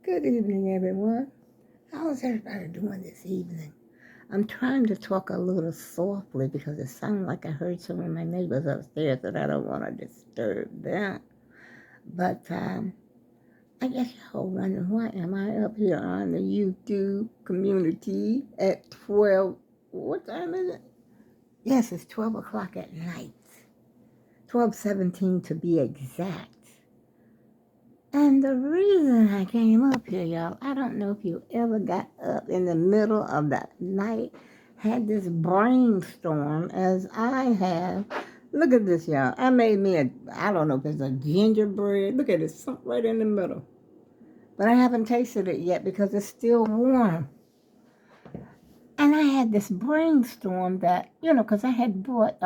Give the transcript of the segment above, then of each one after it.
Good evening, everyone. How's everybody doing this evening? I'm trying to talk a little softly because it sounds like I heard some of my neighbors upstairs that I don't want to disturb them. But I guess y'all wondering why am I up here on the YouTube community at 12? What time is it? Yes, it's 12 o'clock at night. 12:17 to be exact. And the reason I came up here, y'all, I don't know if you ever got up in the middle of the night, had this brainstorm as I have. Look at this, y'all. I made me I don't know if it's a gingerbread. Look at it, something right in the middle. But I haven't tasted it yet because it's still warm. And I had this brainstorm that, because I had bought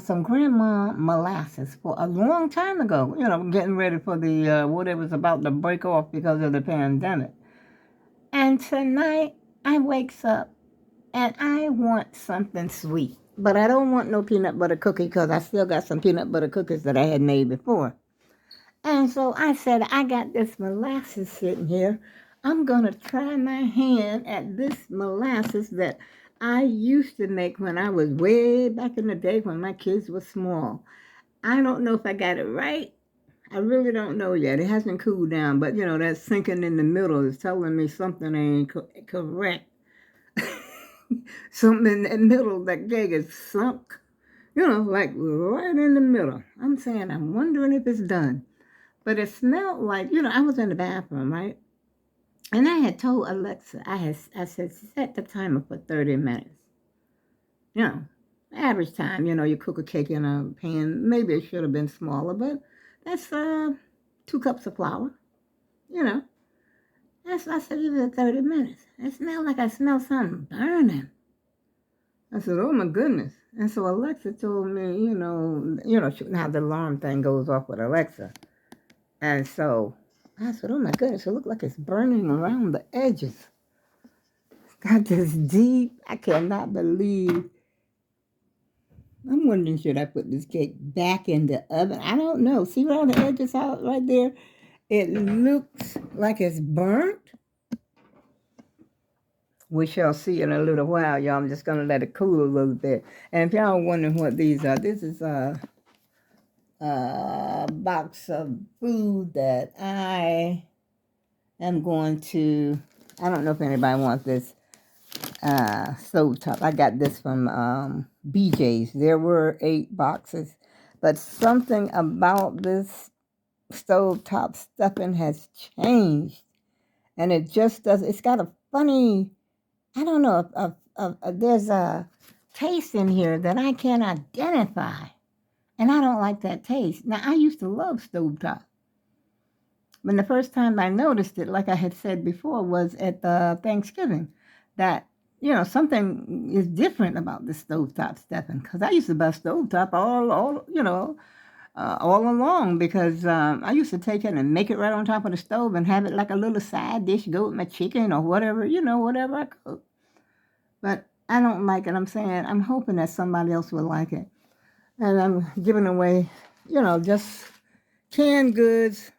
some grandma molasses for a long time ago, getting ready for the what it was about to break off because of the pandemic. And tonight I wakes up and I want something sweet, but I don't want no peanut butter cookie because I still got some peanut butter cookies that I had made before. And so I said, I got this molasses sitting here. I'm going to try my hand at this molasses that I used to make when I was way back in the day when my kids were small. I don't know if I got it right. I really don't know yet. It hasn't cooled down, but that sinking in the middle is telling me something ain't correct. Something in the middle, that egg is sunk, like right in the middle. I'm saying, I'm wondering if it's done. But it smelled like, I was in the bathroom, right? And I had told Alexa, I said, set the timer for 30 minutes. You know, average time, you cook a cake in a pan. Maybe it should have been smaller, but that's 2 cups of flour, you know. That's, I said, give it 30 minutes. It smelled like I smelled something burning. I said, oh my goodness. And so Alexa told me, how the alarm thing goes off with Alexa. And so I said, oh my goodness, it looked like it's burning around the edges. It's got this deep, I cannot believe. I'm wondering, should I put this cake back in the oven? I don't know. See around the edges out right there? It looks like it's burnt. We shall see in a little while, y'all. I'm just going to let it cool a little bit. And if y'all wondering what these are, this is a box of food that I am going to, I don't know if anybody wants this stovetop. I got this from BJ's. There were 8 boxes, but something about this stovetop stuffing has changed, and it just does. It's got a funny, I don't know, there's a taste in here that I can't identify, and I don't like that taste. Now, I used to love stovetop. When the first time I noticed it, like I had said before, was at Thanksgiving, that something is different about the stovetop stuffing. Because I used to buy stovetop all along because I used to take it and make it right on top of the stove and have it like a little side dish, go with my chicken or whatever, whatever I cook. But I don't like it. I'm saying, I'm hoping that somebody else will like it. And I'm giving away, just canned goods,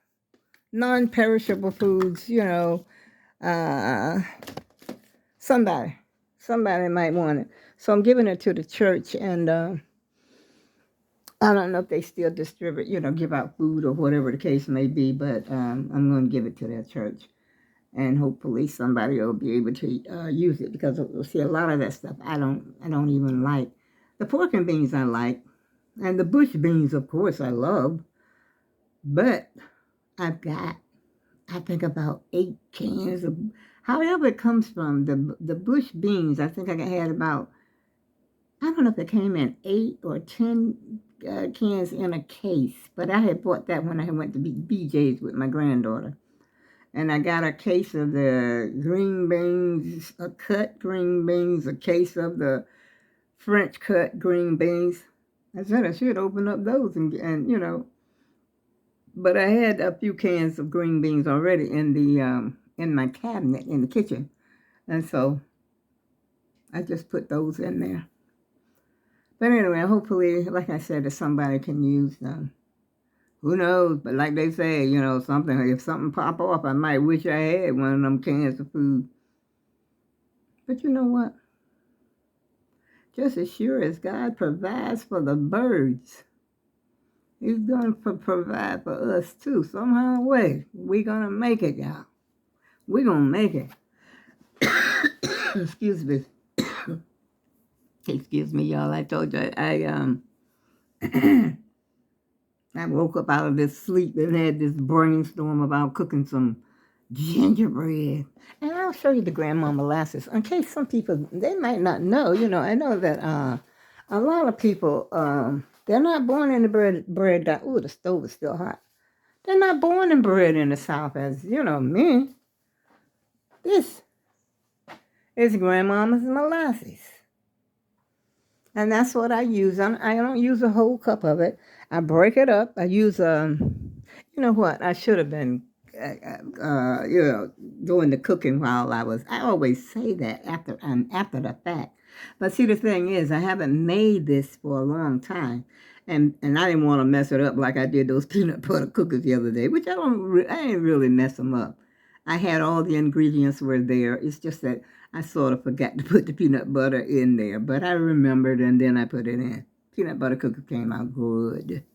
non-perishable foods, uh, somebody might want it. So I'm giving it to the church, and I don't know if they still distribute, give out food or whatever the case may be, but I'm going to give it to their church, and hopefully somebody will be able to use it because see, a lot of that stuff I don't even like. The pork and beans I like, and the bush beans, of course, I love, but I've got, I think, about 8 cans of, however it comes from, the bush beans. I think I had about, I don't know if it came in 8 or 10 cans in a case, but I had bought that when I went to BJ's with my granddaughter. And I got a case of the green beans, cut green beans, a case of the French cut green beans. I said I should open up those and but I had a few cans of green beans already in my cabinet in the kitchen, and so I just put those in there. But anyway, hopefully, like I said, if somebody can use them, Who knows? But like they say, if something pop off, I might wish I had one of them cans of food. But you know what? Just as sure as God provides for the birds, He's going to provide for us too. Somehow, way, we're going to make it, y'all. We're going to make it. Excuse me. Excuse me, y'all. I told you I woke up out of this sleep and had this brainstorm about cooking some gingerbread. And I'll show you the grandma molasses. In case some people, they might not know, I know that a lot of people, they're not born in the bread. Ooh, the stove is still hot. They're not born and bred in the South as, me. This is grandmama's molasses. And that's what I use. I don't use a whole cup of it. I break it up. I use, you know what? I should have been, doing the cooking while I always say that after the fact. But see, the thing is, I haven't made this for a long time. And I didn't want to mess it up like I did those peanut butter cookies the other day, which I didn't really mess them up. I had all the ingredients were there. It's just that I sort of forgot to put the peanut butter in there, but I remembered and then I put it in. Peanut butter cookie came out good.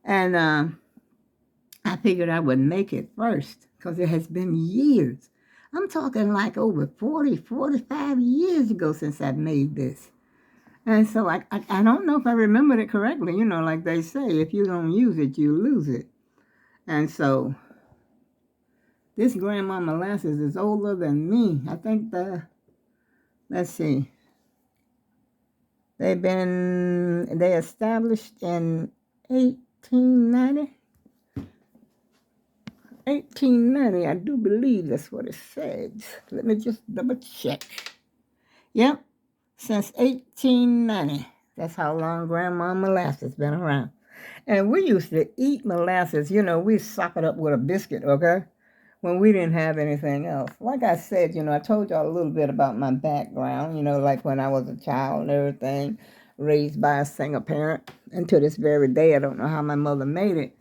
And I figured I would make it first because it has been years. I'm talking like over 40, 45 years ago since I made this. And so I don't know if I remembered it correctly. Like they say, if you don't use it, you lose it. And so this grandma molasses is older than me. I think let's see. They established in 1890. 1890, I do believe that's what it says. Let me just double check. Yep, since 1890. That's how long grandma molasses been around. And we used to eat molasses, we sop it up with a biscuit, okay? When we didn't have anything else. Like I said, I told y'all a little bit about my background, like when I was a child and everything, raised by a single parent. And to this very day, I don't know how my mother made it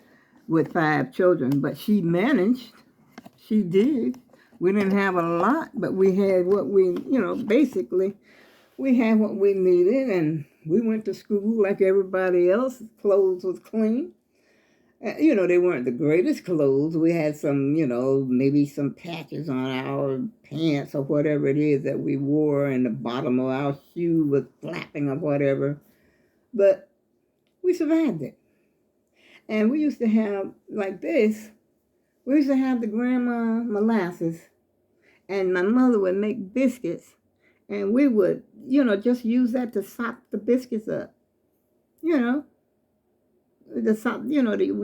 with 5 children, but she managed. She did. We didn't have a lot, but we had what we, basically, we had what we needed, and we went to school like everybody else. Clothes was clean. They weren't the greatest clothes. We had some, maybe some patches on our pants or whatever it is that we wore, and the bottom of our shoe was flapping or whatever. But we survived it. And we used to have, like this, we used to have the grandma molasses, and my mother would make biscuits, and we would, just use that to sop the biscuits up, we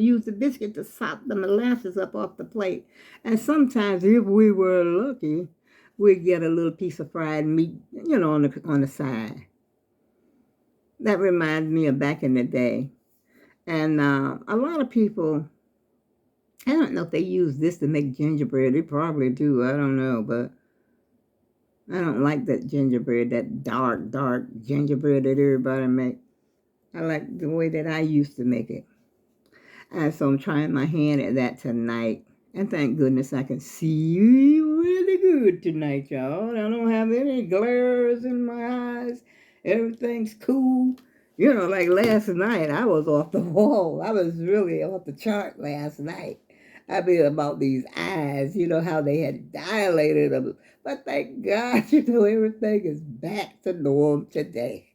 use the biscuit to sop the molasses up off the plate. And sometimes, if we were lucky, we'd get a little piece of fried meat, on the side. That reminds me of back in the day. And a lot of people, I don't know if they use this to make gingerbread. They probably do. I don't know, but I don't like that gingerbread, that dark, dark gingerbread that everybody makes. I like the way that I used to make it. And so I'm trying my hand at that tonight. And thank goodness I can see really good tonight, y'all. I don't have any glares in my eyes. Everything's cool. Like last night, I was off the wall. I was really off the chart last night. I mean, about these eyes, how they had dilated them. But thank God, everything is back to norm today.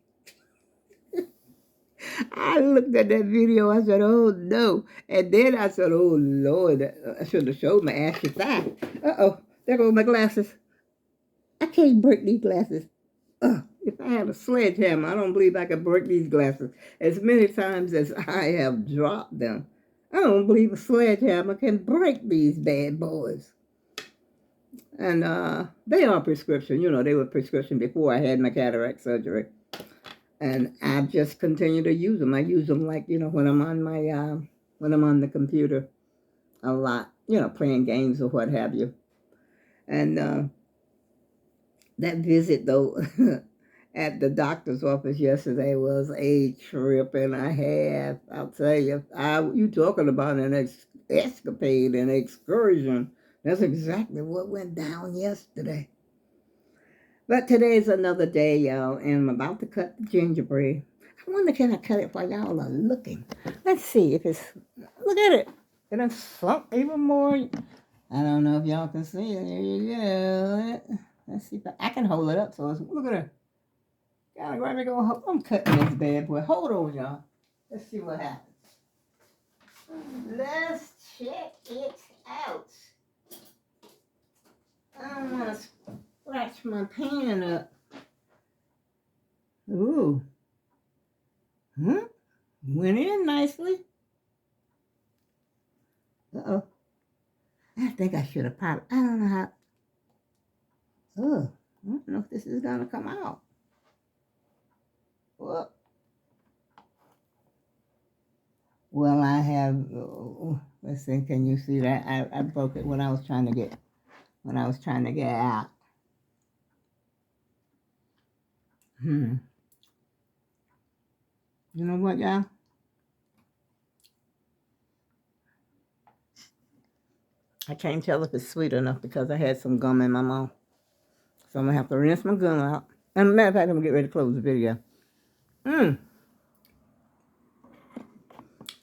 I looked at that video. I said, oh, no. And then I said, oh, Lord, I should have showed my ashy thigh. Uh-oh, there go my glasses. I can't break these glasses. If I had a sledgehammer, I don't believe I could break these glasses. As many times as I have dropped them, I don't believe a sledgehammer can break these bad boys. And they are prescription. They were prescription before I had my cataract surgery. And I just continue to use them. I use them like, when I'm on when I'm on the computer a lot, playing games or what have you. And that visit, though, at the doctor's office yesterday was a trip and a half. I'll tell you, you talking about an escapade, an excursion. That's exactly what went down yesterday. But today's another day, y'all, and I'm about to cut the gingerbread. I wonder, can I cut it while y'all are looking? Let's see if it's, look at it. It done sunk even more. I don't know if y'all can see it. There you go. Let's see if I can hold it up. So it's, look at it. Gotta grab me go. I'm cutting this bad boy. Hold on, y'all. Let's see what happens. Let's check it out. I don't want to scratch my pan up. Ooh. Went in nicely. Uh-oh. I think I should have popped. I don't know how. Oh, I don't know if this is going to come out. Well, I have, let's see, can you see that? I broke it when I was trying to get out. You know what, y'all? I can't tell if it's sweet enough because I had some gum in my mouth. So I'm going to have to rinse my gum out. And as a matter of fact, I'm going to get ready to close the video.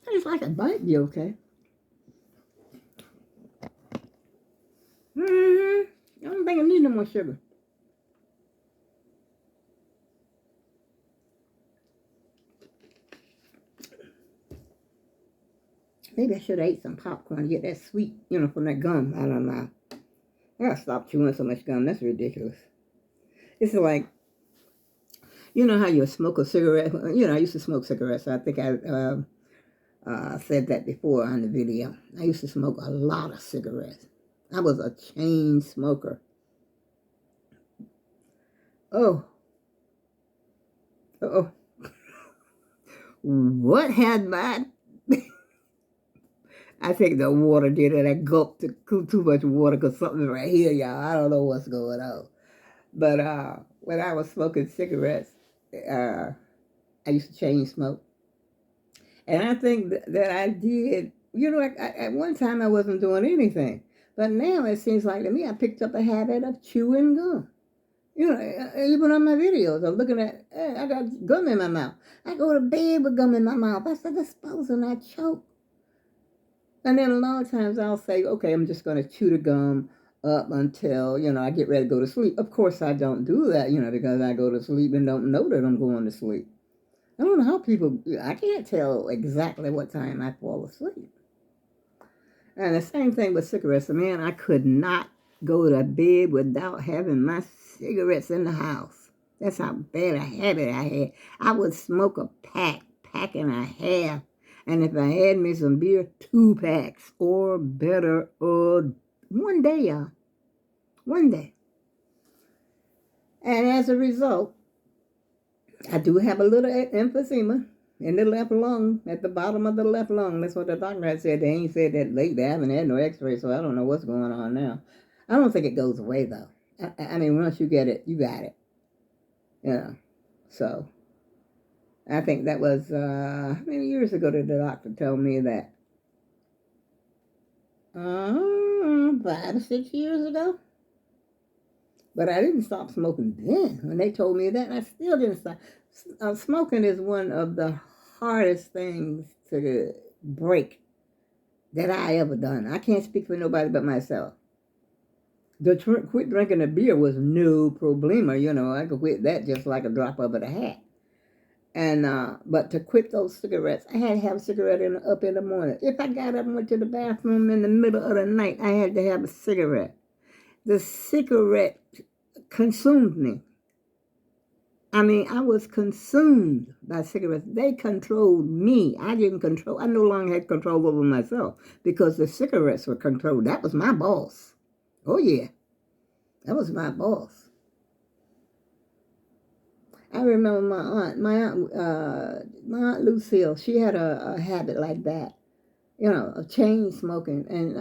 Tastes like it might be okay. I don't think I need no more sugar. Maybe I should have ate some popcorn to get that sweet, from that gum. I don't know. I gotta stop chewing so much gum. That's ridiculous. It's like, you know how you smoke a cigarette? I used to smoke cigarettes. So I think I said that before on the video. I used to smoke a lot of cigarettes. I was a chain smoker. Oh. Uh-oh. What had my... I think the water did it. I gulped too much water because something's right here, y'all. I don't know what's going on. But when I was smoking cigarettes, I used to chain smoke. And I think that I did, at one time I wasn't doing anything. But now it seems like to me I picked up a habit of chewing gum. Even on my videos, I'm looking at, hey, I got gum in my mouth. I go to bed with gum in my mouth. I said, supposing I choke. And then a lot of times I'll say, okay, I'm just going to chew the gum up until, I get ready to go to sleep. Of course, I don't do that, because I go to sleep and don't know that I'm going to sleep. I don't know how I can't tell exactly what time I fall asleep. And the same thing with cigarettes. Man, I could not go to bed without having my cigarettes in the house. That's how bad a habit I had. I would smoke a pack and a half. And if I had me some beer, 2 packs or better, one day, y'all. One day. And as a result, I do have a little emphysema in the left lung, at the bottom of the left lung. That's what the doctor had said. They ain't said that lately. I haven't had no x-ray, so I don't know what's going on now. I don't think it goes away, though. I mean, once you get it, you got it. So I think that was, how many years ago did the doctor tell me that? 5 or 6 years ago. But I didn't stop smoking then. When they told me that, I still didn't stop. Smoking is one of the hardest things to break that I ever done. I can't speak for nobody but myself. Quit drinking the beer was no problema. I could quit that just like a drop of a hat. And but to quit those cigarettes, I had to have a cigarette up in the morning. If I got up and went to the bathroom in the middle of the night, I had to have a cigarette. The cigarette consumed me. I mean, I was consumed by cigarettes. They controlled me. I no longer had control over myself because the cigarettes were controlled. That was my boss. Oh, yeah. That was my boss. I remember my aunt Lucille, she had a habit like that, of chain smoking. And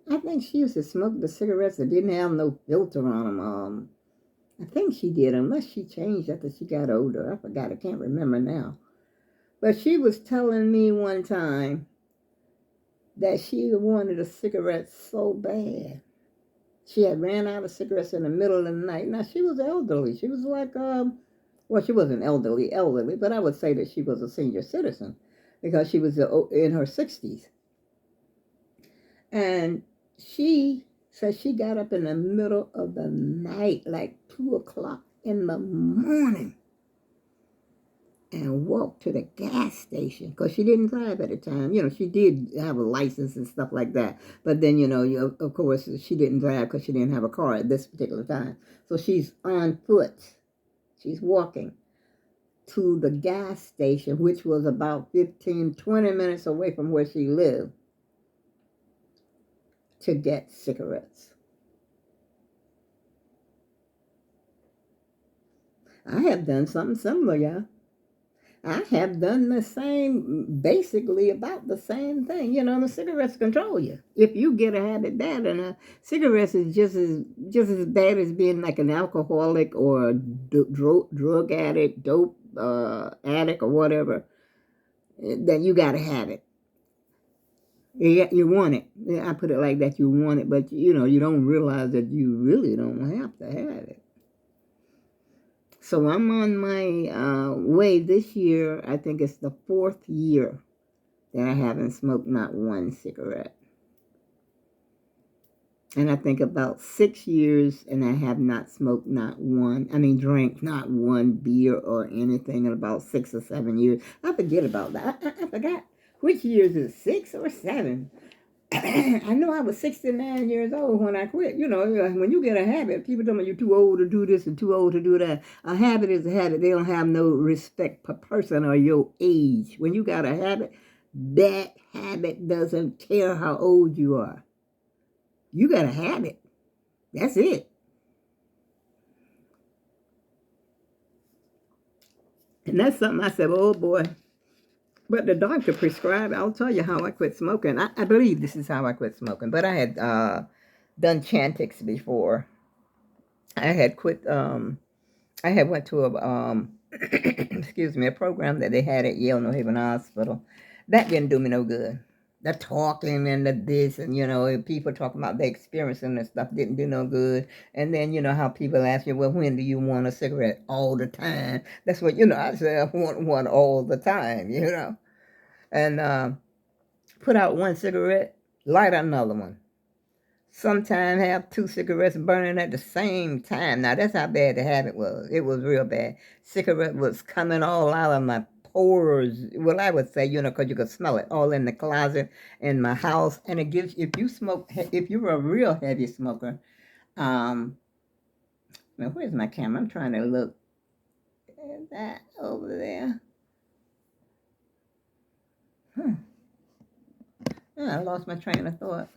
I think she used to smoke the cigarettes that didn't have no filter on them. I think she did, unless she changed after she got older. I forgot. I can't remember now. But she was telling me one time that she wanted a cigarette so bad. She had ran out of cigarettes in the middle of the night. Now, she was elderly. She was like, well, she wasn't elderly, but I would say that she was a senior citizen because she was in her 60s. And she said she got up in the middle of the night, like 2 o'clock in the morning, and walked to the gas station because she didn't drive at the time. You know, she did have a license and stuff like that. But then, of course, she didn't drive because she didn't have a car at this particular time. So she's on foot. She's walking to the gas station, which was about 15, 20 minutes away from where she lived, to get cigarettes. I have done something similar, y'all. I have done the same, basically about the same thing. The cigarettes control you. If you get a habit bad, and cigarettes is just as bad as being like an alcoholic or a drug addict, dope addict, or whatever. Then you got to have it. You want it. I put it like that. You want it, but you don't realize that you really don't have to have it. So I'm on my way this year. I think it's the 4th year that I haven't smoked not one cigarette. And I think about 6 years and I have not smoked drank not one beer or anything in about 6 or 7 years. I forget about that. I forgot which years is it, 6 or 7. I know I was 69 years old when I quit. When you get a habit, people tell me you're too old to do this and too old to do that. A habit is a habit. They don't have no respect per person or your age. When you got a habit, that habit doesn't care how old you are. You got a habit. That's it. And that's something I said, oh boy. But the doctor prescribed, I'll tell you how I quit smoking. I believe this is how I quit smoking. But I had done Chantix before. I had quit, I had went to a, excuse me, a program that they had at Yale New Haven Hospital. That didn't do me no good. The talking and the this and, people talking about their experience and stuff didn't do no good. And then, how people ask you, well, when do you want a cigarette? All the time. That's what, I say, I want one all the time. And put out one cigarette, light another one. Sometimes have 2 cigarettes burning at the same time. Now, that's how bad the habit was. It was real bad. Cigarette was coming all out of my pores. Well, I would say, because you could smell it all in the closet in my house. And it gives, if you're a real heavy smoker, now, where's my camera? I'm trying to look at that over there. I lost my train of thought.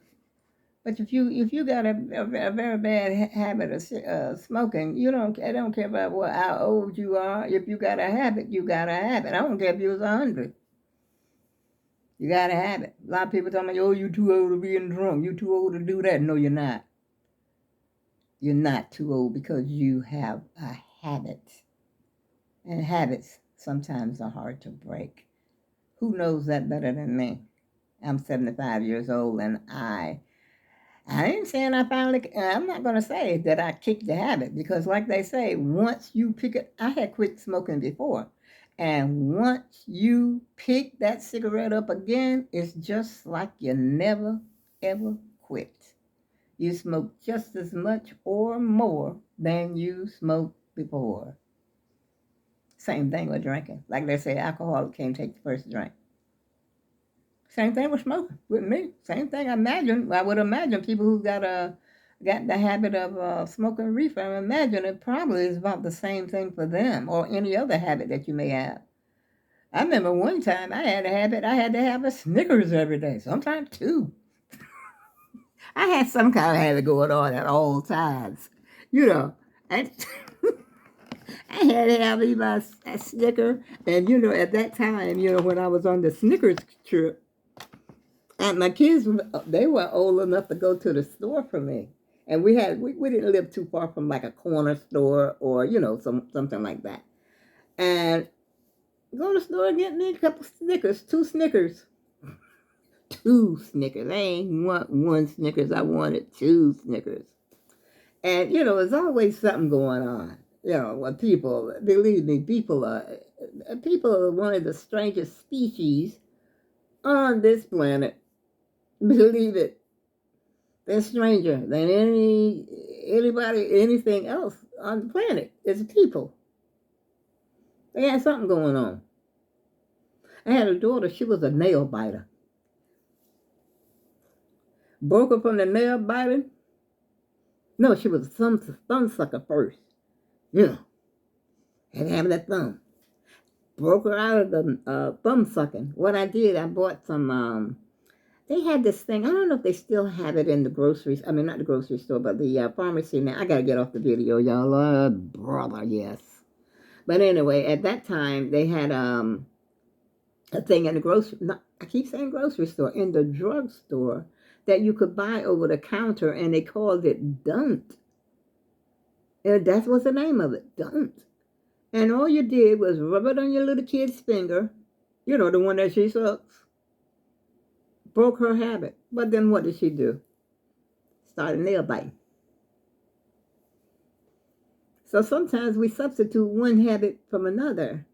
But if you got a very bad habit of smoking, I don't care about how old you are. If you got a habit, you got a habit. I don't care if you was 100. You got a habit. A lot of people tell me, oh, you too old to be drunk. You too old to do that. No, you're not. You're not too old because you have a habit. And habits sometimes are hard to break. Who knows that better than me? I'm 75 years old and I ain't saying I'm not going to say that I kicked the habit because like they say, once you pick it, I had quit smoking before. And once you pick that cigarette up again, it's just like you never, ever quit. You smoke just as much or more than you smoked before. Same thing with drinking. Like they say, alcohol can't take the first drink. Same thing with smoking with me. Same thing. I would imagine people who got the habit of smoking reefer. I imagine it probably is about the same thing for them or any other habit that you may have. I remember one time I had a habit. I had to have a Snickers every day, sometimes 2. I had some kind of habit going on at all times. I, I had to have either a Snicker, and at that time, when I was on the Snickers trip. And my kids, they were old enough to go to the store for me. And we didn't live too far from like a corner store or, something like that. And go to the store and get me a couple Snickers, 2 Snickers. 2 Snickers. I ain't want 1 Snickers. I wanted 2 Snickers. And, there's always something going on. When people, believe me, people are one of the strangest species on this planet. Believe it. They're stranger than anybody, anything else on the planet. It's people. They had something going on. I had a daughter, she was a nail biter. Broke her from the nail biting. No, she was a thumb sucker first. And having that thumb. Broke her out of the thumb sucking. What I did, I bought some, they had this thing, I don't know if they still have it in the groceries, I mean, not the grocery store, but the pharmacy now. I got to get off the video, y'all. Brother, yes. But anyway, at that time, they had a thing in the grocery, I keep saying grocery store, in the drugstore that you could buy over the counter, and they called it Don't. And that was the name of it, Don't. And all you did was rub it on your little kid's finger, the one that she sucks. Broke her habit. But then what did she do? Started nail biting. So sometimes we substitute one habit from another.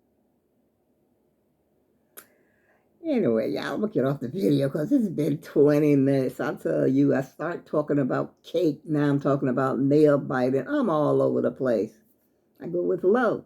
Anyway, y'all, I'm going to get off the video because it's been 20 minutes. I'll tell you, I start talking about cake. Now I'm talking about nail biting. I'm all over the place. I go with love.